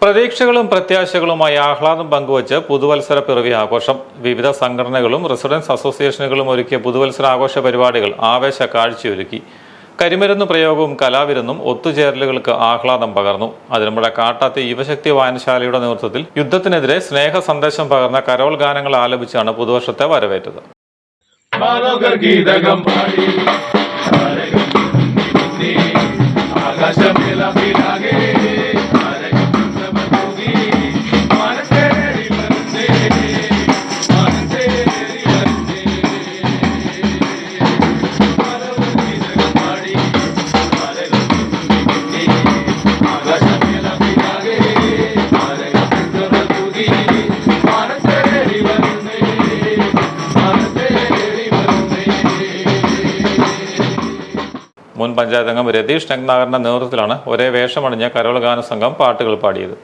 പ്രതീക്ഷകളും പ്രത്യാശകളുമായി ആഹ്ലാദം പങ്കുവച്ച് പുതുവത്സര പിറവി ആഘോഷം. വിവിധ സംഘടനകളും റെസിഡൻസ് അസോസിയേഷനുകളും ഒരുക്കിയ പുതുവത്സര ആഘോഷ പരിപാടികൾ ആവേശ കാഴ്ചയൊരുക്കി. കരിമരുന്ന് പ്രയോഗവും കലാവിരുന്നും ഒത്തുചേരലുകൾക്ക് ആഹ്ലാദം പകർന്നു. അതിരമ്പുഴ കാട്ടാത്തി യുവശക്തി വായനശാലയുടെ നേതൃത്വത്തിൽ യുദ്ധത്തിനെതിരെ സ്നേഹ സന്ദേശം പകർന്ന കരോൾ ഗാനങ്ങൾ ആലപിച്ചാണ് പുതുവർഷത്തെ വരവേറ്റത്. മുൻ പഞ്ചായത്ത് അംഗം രതീഷ് നഗ്നാകരന്റെ നേതൃത്വത്തിലാണ് ഒരേ വേഷമണിഞ്ഞ കരോൾ ഗാന സംഘം പാട്ടുകൾ പാടിയത്.